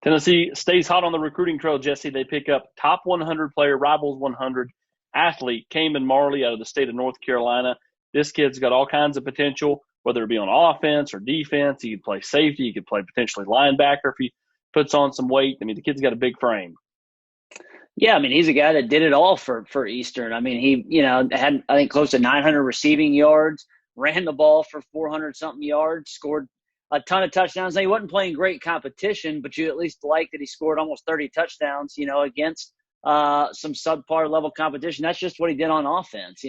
Tennessee stays hot on the recruiting trail, Jesse. They pick up top 100 player, Rivals 100 athlete, Kaemen Marley out of the state of North Carolina. This kid's got all kinds of potential, whether it be on offense or defense. He could play safety. He could play potentially linebacker if he puts on some weight. I mean, the kid's got a big frame. Yeah, I mean, he's a guy that did it all for Eastern. I mean, he, had, I think, close to 900 receiving yards, ran the ball for 400 something yards, scored a ton of touchdowns. Now, he wasn't playing great competition, but you at least like that he scored almost 30 touchdowns, against some subpar level competition. That's just what he did on offense.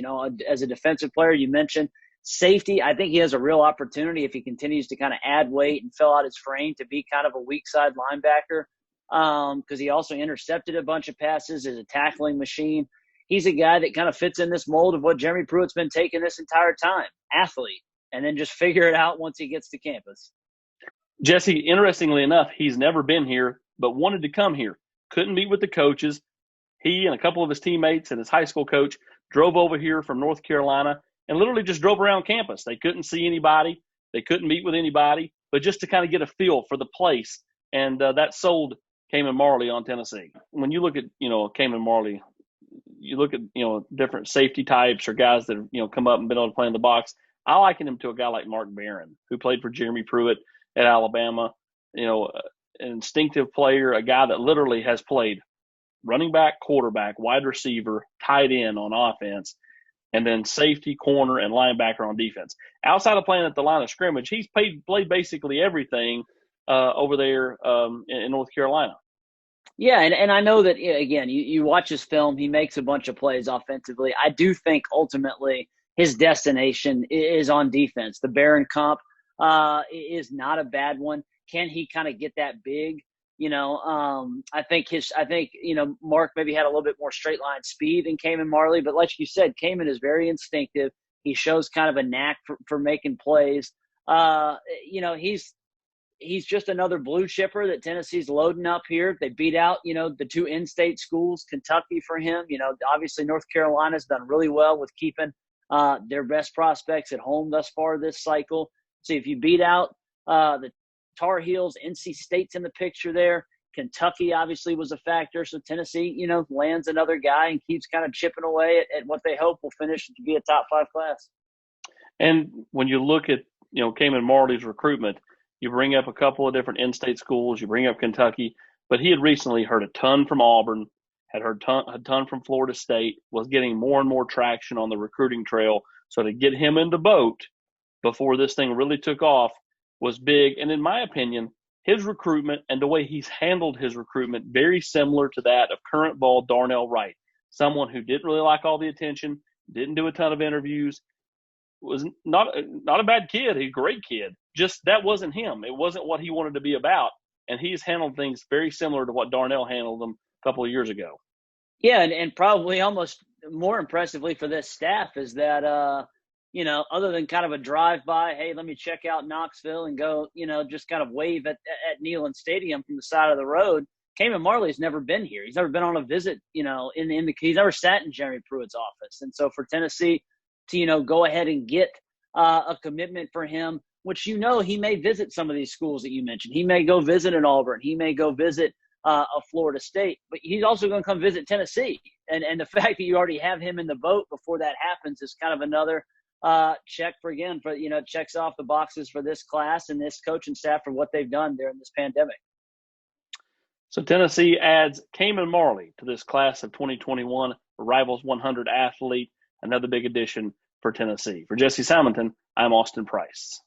As a defensive player, you mentioned safety. I think he has a real opportunity if he continues to kind of add weight and fill out his frame to be kind of a weak side linebacker. Because he also intercepted a bunch of passes as a tackling machine. He's a guy that kind of fits in this mold of what Jeremy Pruitt's been taking this entire time, athlete, and then just figure it out once he gets to campus. Jesse, interestingly enough, he's never been here, but wanted to come here. Couldn't meet with the coaches. He and a couple of his teammates and his high school coach drove over here from North Carolina and literally just drove around campus. They couldn't see anybody. They couldn't meet with anybody, but just to kind of get a feel for the place. And that sold Kaemen Marley on Tennessee. When you look at, Kaemen Marley, you look at, different safety types or guys that have, come up and been able to play in the box. I liken him to a guy like Mark Barron, who played for Jeremy Pruitt at Alabama, an instinctive player, a guy that literally has played running back, quarterback, wide receiver, tight end on offense, and then safety, corner, and linebacker on defense. Outside of playing at the line of scrimmage, he's played basically everything over there in North Carolina. Yeah, and I know that, again, you watch his film, he makes a bunch of plays offensively. I do think ultimately his destination is on defense. The Barron comp is not a bad one. Can he kind of get that big? I think Mark maybe had a little bit more straight line speed than Kaemen Marley, but like you said, Kaemen is very instinctive. He shows kind of a knack for making plays. He's just another blue chipper that Tennessee's loading up here. They beat out, the two in-state schools, Kentucky for him. Obviously North Carolina's done really well with keeping their best prospects at home thus far this cycle. So if you beat out the Tar Heels, NC State's in the picture there. Kentucky obviously was a factor. So Tennessee, lands another guy and keeps kind of chipping away at what they hope will finish to be a top 5 class. And when you look at, Kaemen Marley's recruitment, you bring up a couple of different in-state schools. You bring up Kentucky, but he had recently heard a ton from Auburn, had heard a ton from Florida State, was getting more and more traction on the recruiting trail. So to get him in the boat before this thing really took off was big. And in my opinion, his recruitment and the way he's handled his recruitment, very similar to that of current ball Darnell Wright, someone who didn't really like all the attention, didn't do a ton of interviews, was not a bad kid. He's a great kid. Just that wasn't him. It wasn't what he wanted to be about. And he's handled things very similar to what Darnell handled them a couple of years ago. Yeah, and probably almost more impressively for this staff is that, other than kind of a drive-by, hey, let me check out Knoxville and go, just kind of wave at Neyland Stadium from the side of the road, Kaemen Marley's never been here. He's never been on a visit, he's never sat in Jeremy Pruitt's office. And so for Tennessee to, go ahead and get a commitment for him, which, he may visit some of these schools that you mentioned. He may go visit an Auburn. He may go visit a Florida State, but he's also going to come visit Tennessee. And the fact that you already have him in the boat before that happens is kind of another check checks off the boxes for this class and this coaching staff for what they've done during this pandemic. So Tennessee adds Kaemen Marley to this class of 2021, Rivals 100 athlete, another big addition for Tennessee. For Jesse Simonton, I'm Austin Price.